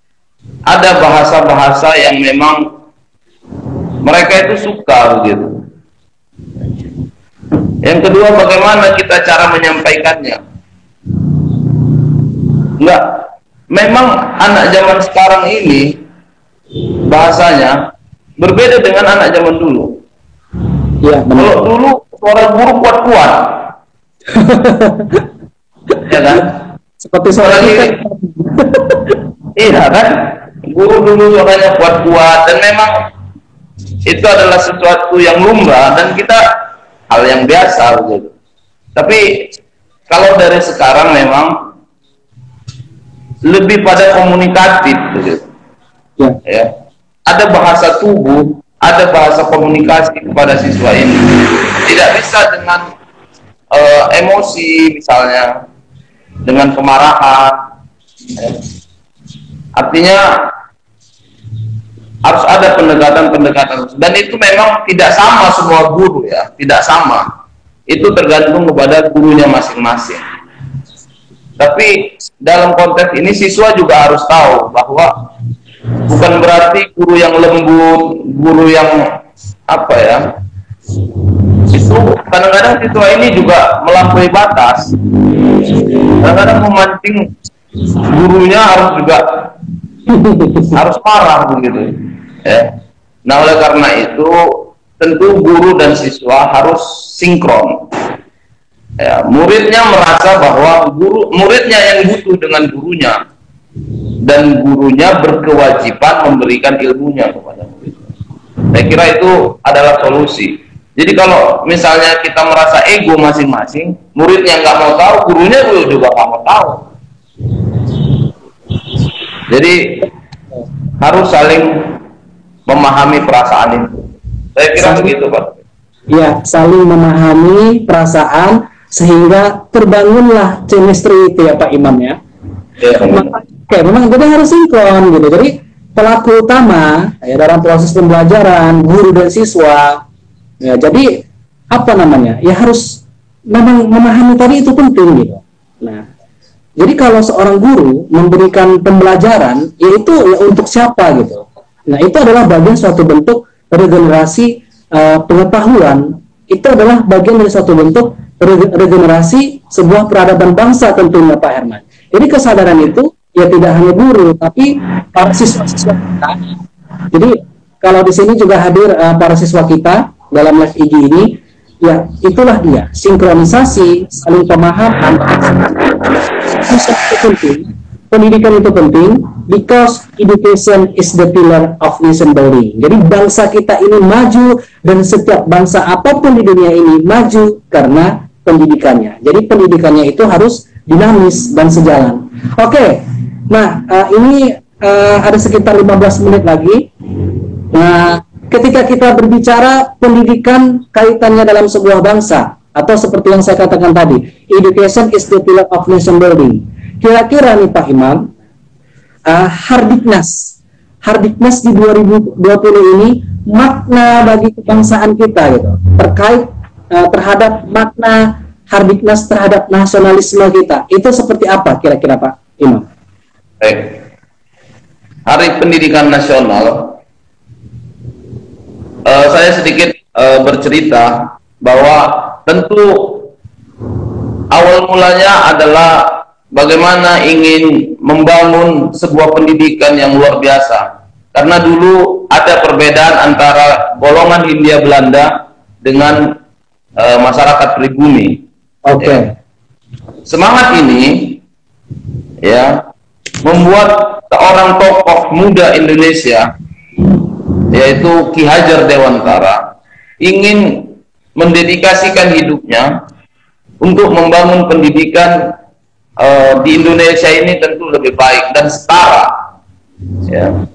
Ada bahasa-bahasa yang memang mereka itu suka begitu. Yang kedua, bagaimana kita cara menyampaikannya? Enggak, memang anak zaman sekarang ini bahasanya berbeda dengan anak zaman dulu. Ya, kalau dulu suara guru kuat-kuat, ya kan? Seperti suara kita. Iya kan? Guru dulu suaranya kuat-kuat, dan memang itu adalah sesuatu yang lumrah dan kita hal yang biasa begitu. Tapi kalau dari sekarang memang lebih pada komunikatif begitu. Ya. Ada bahasa tubuh, ada bahasa komunikasi kepada siswa ini. Tidak bisa dengan emosi misalnya, dengan kemarahan. Ya. Artinya harus ada pendekatan-pendekatan, dan itu memang tidak sama semua guru ya, tidak sama. Itu tergantung kepada gurunya masing-masing. Tapi dalam konteks ini siswa juga harus tahu bahwa bukan berarti guru yang lembut, guru yang apa ya, itu kadang-kadang siswa ini juga melampaui batas. Kadang-kadang memancing gurunya harus marah begitu ya. Nah, oleh karena itu tentu guru dan siswa harus sinkron ya. Muridnya merasa bahwa muridnya yang butuh dengan gurunya, dan gurunya berkewajiban memberikan ilmunya kepada muridnya. Saya kira itu adalah solusi. Jadi kalau misalnya kita merasa ego masing-masing, muridnya nggak mau tahu, gurunya juga nggak mau tahu. Jadi harus saling memahami perasaan itu. Saya kira begitu, Pak. Ya, saling memahami perasaan sehingga terbangunlah chemistry itu ya Pak Imam ya. Oke, memang kita harus sinkron gitu. Jadi pelaku utama ya dalam proses pembelajaran guru dan siswa. Ya, jadi apa namanya? Ya harus memang memahami tadi itu penting gitu. Nah, jadi kalau seorang guru memberikan pembelajaran, yaitu ya untuk siapa gitu. Nah, itu adalah bagian suatu bentuk regenerasi pengetahuan. Itu adalah bagian dari suatu bentuk regenerasi sebuah peradaban bangsa tentunya Pak Herman. Jadi kesadaran itu ya tidak hanya guru, tapi para siswa-siswa kita. Jadi kalau di sini juga hadir para siswa kita dalam live IG ini, ya itulah dia sinkronisasi, saling pemahaman. Itu penting, pendidikan itu penting, because education is the pillar of nation building. Jadi bangsa kita ini maju, dan setiap bangsa apapun di dunia ini maju karena pendidikannya. Jadi pendidikannya itu harus dinamis dan sejalan. Oke, nah ini ada sekitar 15 menit lagi. Nah, ketika kita berbicara pendidikan kaitannya dalam sebuah bangsa, atau seperti yang saya katakan tadi, education is the pillar of nation building. Kira-kira nih Pak Imam, Hardiknas. Hardiknas di 2020 ini makna bagi kebangsaan kita gitu, terkait terhadap makna Hardiknas terhadap nasionalisme kita. Itu seperti apa kira-kira Pak Imam? Baik. Hari Pendidikan Nasional, saya sedikit bercerita bahwa tentu awal mulanya adalah bagaimana ingin membangun sebuah pendidikan yang luar biasa. Karena dulu ada perbedaan antara golongan Hindia Belanda dengan masyarakat pribumi. Oke. Ya. Semangat ini ya membuat seorang tokoh muda Indonesia, yaitu Ki Hajar Dewantara, ingin mendedikasikan hidupnya untuk membangun pendidikan di Indonesia ini tentu lebih baik dan setara. Ya.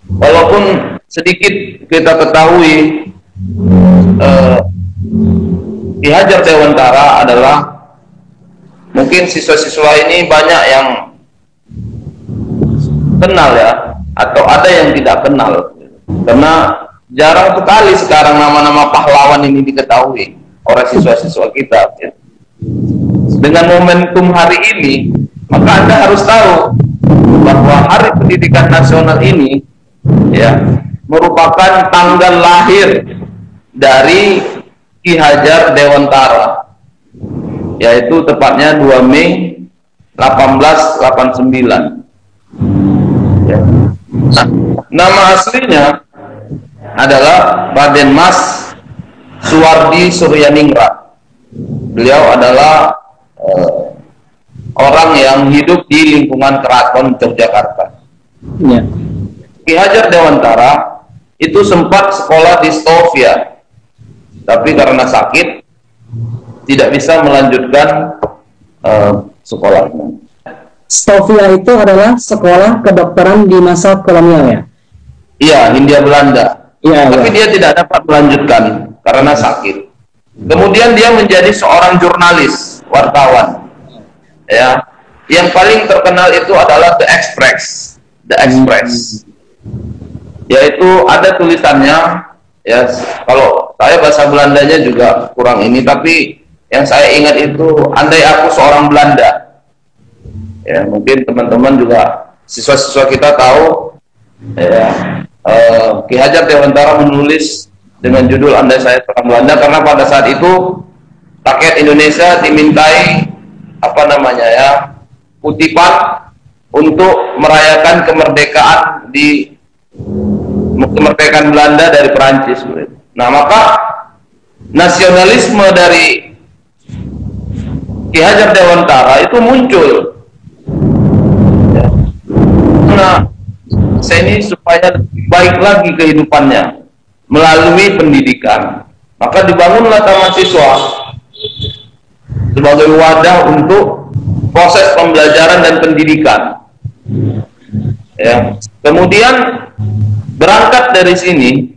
Walaupun sedikit kita ketahui Ki Hajar Dewantara adalah, mungkin siswa-siswa ini banyak yang kenal ya, atau ada yang tidak kenal, karena jarang sekali sekarang nama-nama pahlawan ini diketahui oleh siswa-siswa kita. Ya. Dengan momentum hari ini, maka Anda harus tahu bahwa Hari Pendidikan Nasional ini ya merupakan tanggal lahir dari Ki Hajar Dewantara, yaitu tepatnya 2 Mei 1889. Ya. Nah, nama aslinya adalah Raden Mas Suwardi Suryaningrat. Beliau adalah orang yang hidup di lingkungan Keraton Yogyakarta. Ya. Ki Hajar Dewantara itu sempat sekolah di Stovia, tapi karena sakit tidak bisa melanjutkan sekolahnya. Stovia itu adalah sekolah kedokteran di masa kolonial ya? Iya, Hindia Belanda. Ya, tapi ya. dia tidak dapat melanjutkan karena sakit. Kemudian dia menjadi seorang jurnalis, wartawan. Ya, yang paling terkenal itu adalah The Express. The Express. Yaitu ada tulisannya, ya kalau saya bahasa Belandanya juga kurang ini, tapi yang saya ingat itu, andai aku seorang Belanda. Ya, mungkin teman-teman juga, siswa-siswa kita tahu, ya, Ki Hajar Dewantara menulis dengan judul Andai Saya Seorang Belanda, karena pada saat itu rakyat Indonesia dimintai apa namanya ya, kutipan untuk merayakan kemerdekaan Belanda dari Perancis. Nah, maka nasionalisme dari Ki Hajar Dewantara itu muncul. Ya. Nah, saya ini supaya lebih baik lagi kehidupannya melalui pendidikan, maka dibangunlah taman siswa sebagai wadah untuk proses pembelajaran dan pendidikan. Ya. Kemudian berangkat dari sini,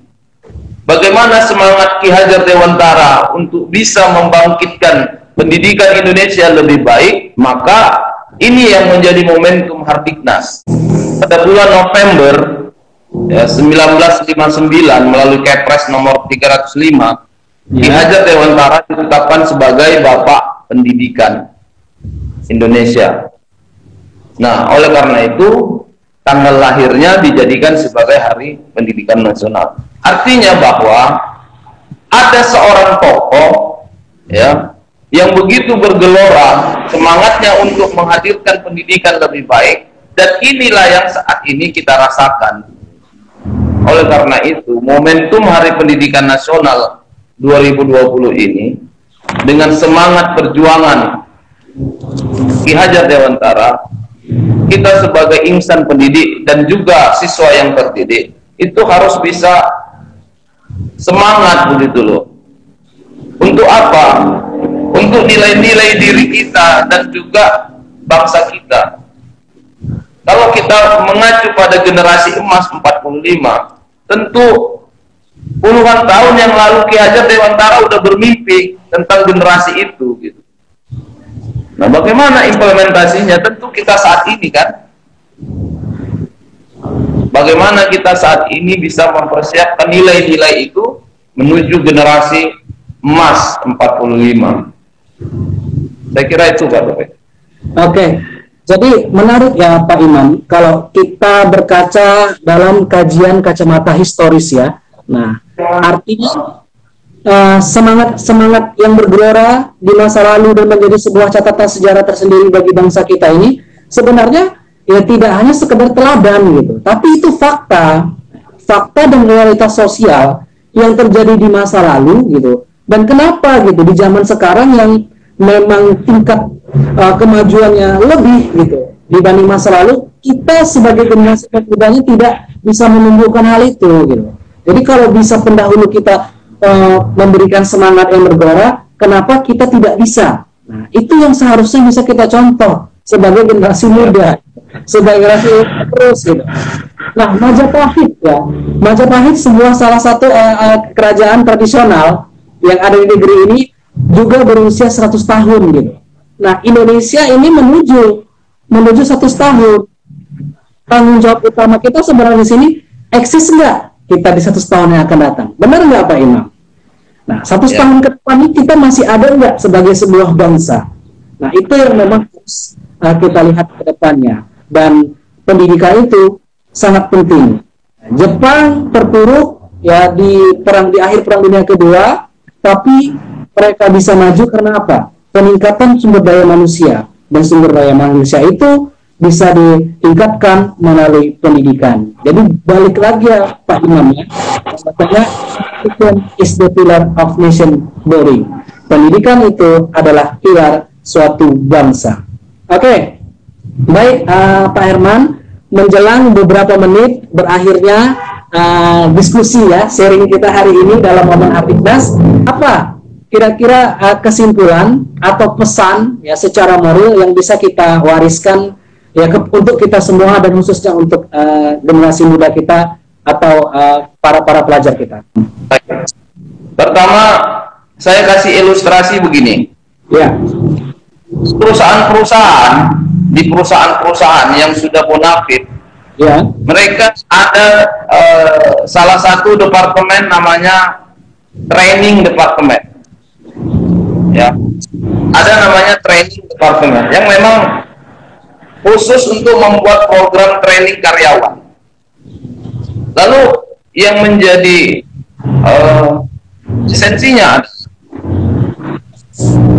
bagaimana semangat Ki Hajar Dewantara untuk bisa membangkitkan pendidikan Indonesia lebih baik, maka ini yang menjadi momentum Hardiknas. Pada bulan November ya, 1959 melalui Kepres nomor 305, Ki Hajar Dewantara ditetapkan sebagai Bapak Pendidikan Indonesia. Nah, oleh karena itu tanggal lahirnya dijadikan sebagai Hari Pendidikan Nasional. Artinya bahwa ada seorang tokoh ya yang begitu bergelora semangatnya untuk menghadirkan pendidikan lebih baik, dan inilah yang saat ini kita rasakan. Oleh karena itu, momentum Hari Pendidikan Nasional 2020 ini dengan semangat perjuangan Ki Hajar Dewantara, kita sebagai insan pendidik dan juga siswa yang terdidik itu harus bisa semangat begitu loh. Untuk apa? Untuk nilai-nilai diri kita dan juga bangsa kita. Kalau kita mengacu pada generasi emas 45, tentu puluhan tahun yang lalu Ki Hajar Dewantara udah bermimpi tentang generasi itu gitu. Nah, bagaimana implementasinya? Tentu kita saat ini kan bagaimana kita saat ini bisa mempersiapkan nilai-nilai itu menuju generasi emas 45. Saya kira itu Pak Taufik. Oke. Jadi menarik ya Pak Imam, kalau kita berkaca dalam kajian kacamata historis ya. Nah, artinya semangat yang bergelora di masa lalu dan menjadi sebuah catatan sejarah tersendiri bagi bangsa kita ini sebenarnya ya tidak hanya sekedar teladan gitu, tapi itu fakta dan realitas sosial yang terjadi di masa lalu gitu. Dan kenapa gitu di zaman sekarang yang memang tingkat kemajuannya lebih gitu dibanding masa lalu, kita sebagai generasi mudanya tidak bisa menumbuhkan hal itu gitu. Jadi kalau bisa pendahulu kita memberikan semangat yang bergelora, kenapa kita tidak bisa? Nah, itu yang seharusnya bisa kita contoh sebagai generasi muda, sebagai generasi terus gitu. Nah, Majapahit ya, Majapahit sebuah salah satu kerajaan tradisional yang ada di negeri ini juga berusia 100 tahun gitu. Nah, Indonesia ini menuju 100 tahun. Tanggung jawab utama kita sebenarnya di sini, eksis nggak kita di 100 tahun yang akan datang? Benar nggak Pak Imam? Nah, 100 tahun ke depan ini kita masih ada nggak sebagai sebuah bangsa? Nah, itu yang memang harus kita lihat ke depannya. Dan pendidikan itu sangat penting. Jepang terpuruk ya di akhir Perang Dunia Kedua, tapi mereka bisa maju karena apa? Peningkatan sumber daya manusia, dan sumber daya manusia itu bisa ditingkatkan melalui pendidikan. Jadi balik lagi ya Pak Imam ya, katanya education is the pillar of nation building. Pendidikan itu adalah pilar suatu bangsa. Oke, baik Pak Herman, menjelang beberapa menit berakhirnya diskusi ya, sharing kita hari ini dalam momen Hafidnas, apa kira-kira kesimpulan atau pesan ya secara moral yang bisa kita wariskan ya untuk kita semua dan khususnya untuk generasi muda kita atau para pelajar kita? Pertama, saya kasih ilustrasi begini. Ya. Perusahaan-perusahaan yang sudah bonafit, ya, mereka ada salah satu departemen namanya training department. Ya, ada namanya training department yang memang khusus untuk membuat program training karyawan. Lalu yang menjadi esensinya,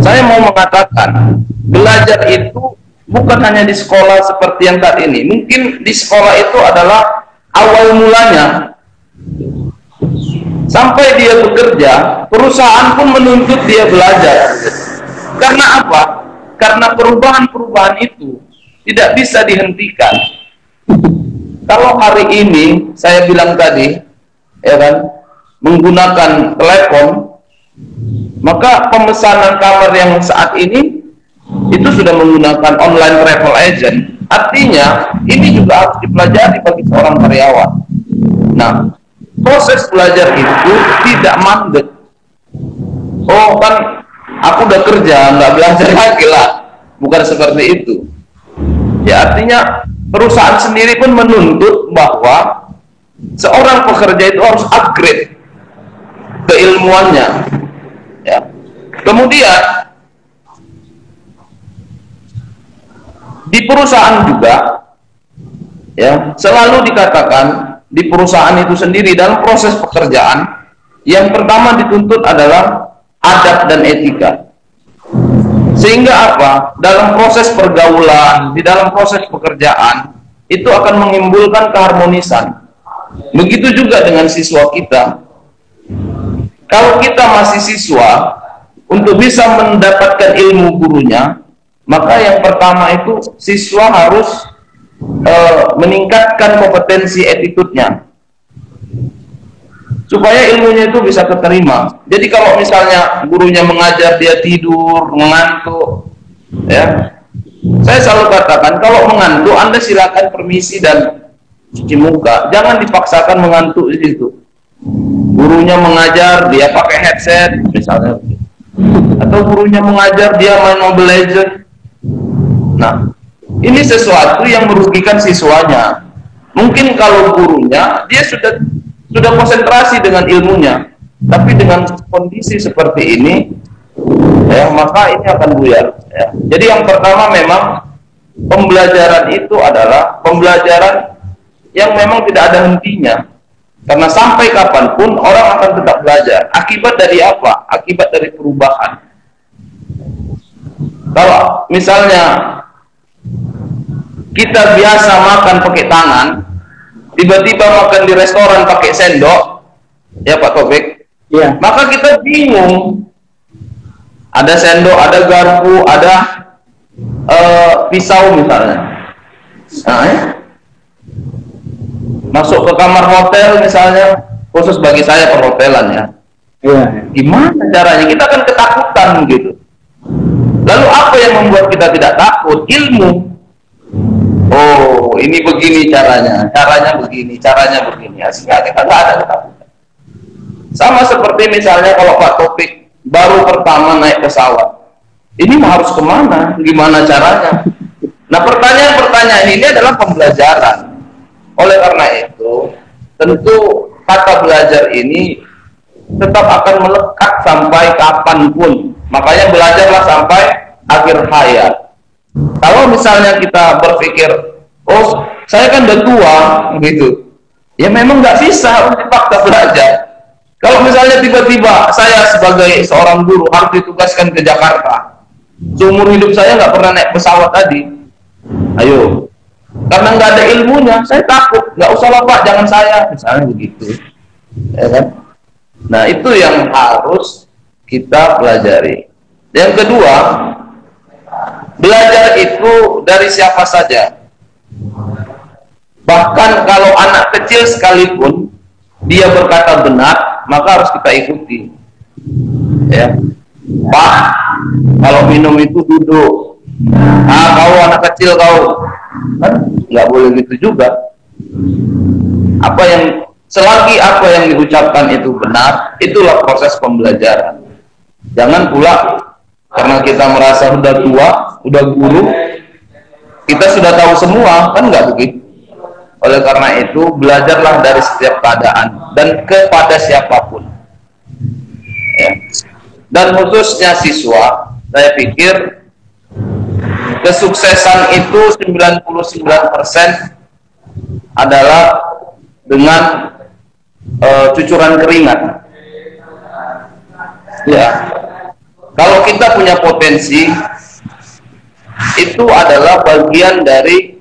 saya mau mengatakan belajar itu bukan hanya di sekolah seperti yang tadi ini. Mungkin di sekolah itu adalah awal mulanya. Sampai dia bekerja, perusahaan pun menuntut dia belajar. Karena apa? Karena perubahan-perubahan itu tidak bisa dihentikan. Kalau hari ini, saya bilang tadi, ya kan, menggunakan telepon, maka pemesanan kamar yang saat ini itu sudah menggunakan online travel agent. Artinya, ini juga harus dipelajari bagi seorang karyawan. Nah, proses belajar itu tidak mandek. Oh kan, aku udah kerja, nggak belajar lagi lah. Bukan seperti itu. Ya, artinya perusahaan sendiri pun menuntut bahwa seorang pekerja itu harus upgrade keilmuannya. Ya. Kemudian di perusahaan juga, ya, selalu dikatakan di perusahaan itu sendiri dalam proses pekerjaan yang pertama dituntut adalah adab dan etika. Sehingga apa? Dalam proses pergaulan, di dalam proses pekerjaan itu akan menimbulkan keharmonisan. Begitu juga dengan siswa kita. Kalau kita masih siswa, untuk bisa mendapatkan ilmu gurunya, maka yang pertama itu siswa harus meningkatkan kompetensi attitude-nya supaya ilmunya itu bisa keterima. Jadi kalau misalnya gurunya mengajar dia tidur, mengantuk, ya, saya selalu katakan kalau mengantuk Anda silakan permisi dan cuci muka, jangan dipaksakan mengantuk di situ. Gurunya mengajar dia pakai headset misalnya, atau gurunya mengajar dia main Mobile Legends. Nah, ini sesuatu yang merugikan siswanya. Mungkin kalau gurunya dia sudah konsentrasi dengan ilmunya, tapi dengan kondisi seperti ini, ya, maka ini akan buyar. Ya. Jadi yang pertama memang pembelajaran itu adalah pembelajaran yang memang tidak ada hentinya, karena sampai kapanpun orang akan tetap belajar. Akibat dari apa? Akibat dari perubahan. Kalau misalnya kita biasa makan pakai tangan, tiba-tiba makan di restoran pakai sendok, ya Pak Taufik, ya, maka kita bingung. Ada sendok, ada garpu, ada pisau misalnya. Nah, ya. Masuk ke kamar hotel misalnya, khusus bagi saya perhotelan ya. Gimana caranya? Kita akan ketakutan gitu. Lalu apa yang membuat kita tidak takut? Ilmu. Oh, ini begini caranya begini, caranya begini. Sehingga kita nggak ada ketakutan. Sama seperti misalnya kalau Pak Taufik baru pertama naik pesawat, ini harus kemana? Gimana caranya? Nah, pertanyaan-pertanyaan ini adalah pembelajaran. Oleh karena itu, tentu kata belajar ini tetap akan melekat sampai kapanpun. Makanya belajarlah sampai akhir hayat. Kalau misalnya kita berpikir, oh saya kan udah tua, gitu, ya memang nggak bisa untuk dipaksa belajar. Kalau misalnya tiba-tiba saya sebagai seorang guru harus ditugaskan ke Jakarta, seumur hidup saya nggak pernah naik pesawat tadi, ayo, karena nggak ada ilmunya, saya takut, nggak usah lah Pak, jangan saya, misalnya begitu, ya kan? Nah itu yang harus kita pelajari. Yang kedua, belajar itu dari siapa saja. Bahkan kalau anak kecil sekalipun dia berkata benar, maka harus kita ikuti. Ya, Pak, kalau minum itu duduk. Kau anak kecil kau, kan nggak boleh gitu juga. Selagi apa yang diucapkan itu benar, itulah proses pembelajaran. Jangan pula karena kita merasa sudah tua, udah guru, kita sudah tahu semua, kan nggak begitu. Oleh karena itu, belajarlah dari setiap keadaan dan kepada siapapun. Ya. Dan khususnya siswa, saya pikir kesuksesan itu 99% adalah dengan cucuran keringat. Ya. Kalau kita punya potensi, itu adalah bagian dari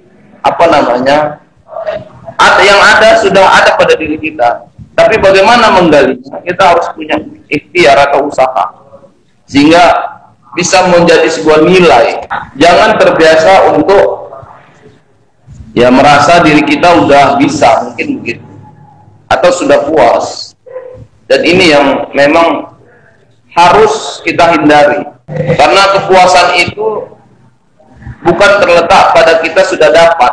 yang ada sudah ada pada diri kita. Tapi bagaimana menggalinya? Kita harus punya ikhtiar atau usaha sehingga bisa menjadi sebuah nilai. Jangan terbiasa untuk ya merasa diri kita udah bisa, mungkin begitu, atau sudah puas. Dan ini yang memang harus kita hindari, karena kepuasan itu bukan terletak pada kita sudah dapat,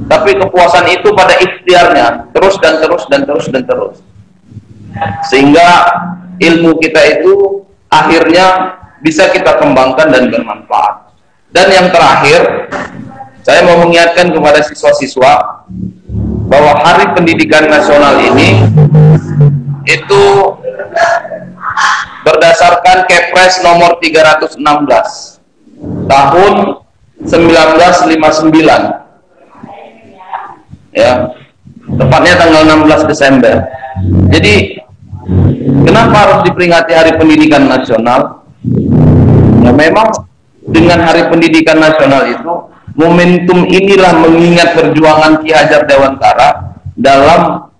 tapi kepuasan itu pada ikhtiarnya, terus dan terus dan terus dan terus, sehingga ilmu kita itu akhirnya bisa kita kembangkan dan bermanfaat. Dan yang terakhir, saya mau mengingatkan kepada siswa-siswa bahwa Hari Pendidikan Nasional ini itu berdasarkan Kepres nomor 316 tahun 1959, ya, tepatnya tanggal 16 Desember. Jadi kenapa harus diperingati Hari Pendidikan Nasional? Ya memang dengan Hari Pendidikan Nasional itu, momentum inilah mengingat perjuangan Ki Hajar Dewantara dalam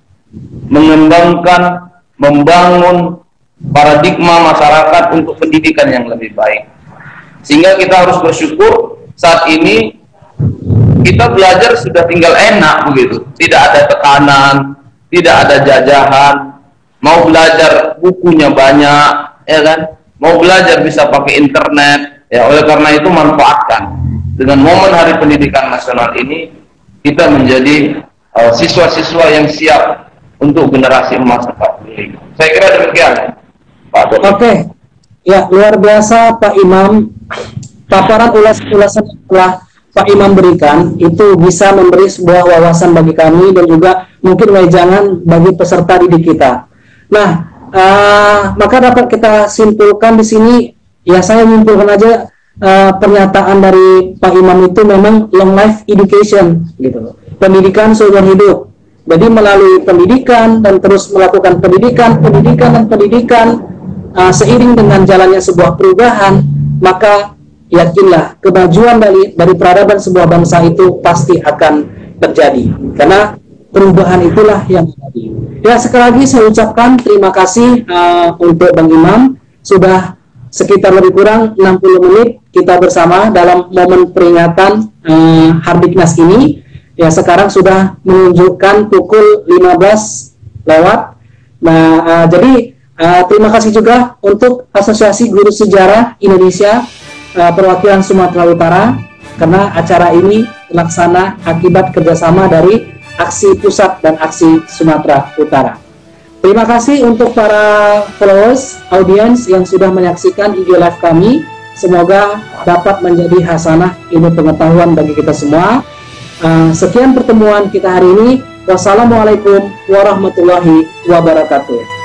mengembangkan, membangun paradigma masyarakat untuk pendidikan yang lebih baik. Sehingga kita harus bersyukur saat ini kita belajar sudah tinggal enak begitu, tidak ada tekanan, tidak ada jajahan, mau belajar bukunya banyak, ya kan, mau belajar bisa pakai internet, ya. Oleh karena itu manfaatkan. Dengan momen Hari Pendidikan Nasional ini, kita menjadi siswa-siswa yang siap untuk generasi emas 45. Saya kira demikian, Pak Dr. Oke, ya luar biasa Pak Imam, paparan ulasan telah Pak Imam berikan itu bisa memberi sebuah wawasan bagi kami dan juga mungkin wejangan bagi peserta didik kita. Nah, maka dapat kita simpulkan di sini, ya saya menyimpulkan aja pernyataan dari Pak Imam itu memang long life education gitu, pendidikan seumur hidup. Jadi melalui pendidikan dan terus melakukan pendidikan seiring dengan jalannya sebuah perubahan, maka yakinlah kemajuan dari peradaban sebuah bangsa itu pasti akan terjadi, karena perubahan itulah yang terjadi. Ya, sekali lagi saya ucapkan terima kasih untuk Bang Imam, sudah sekitar lebih kurang 60 menit kita bersama dalam momen peringatan Hardiknas ini. Ya, sekarang sudah menunjukkan pukul 15 lewat. Nah, jadi terima kasih juga untuk Asosiasi Guru Sejarah Indonesia perwakilan Sumatera Utara, karena acara ini terlaksana akibat kerjasama dari Aksi Pusat dan Aksi Sumatera Utara. Terima kasih untuk para followers, audiens yang sudah menyaksikan IG live kami. Semoga dapat menjadi hasanah ilmu pengetahuan bagi kita semua. Sekian pertemuan kita hari ini. Wassalamualaikum warahmatullahi wabarakatuh.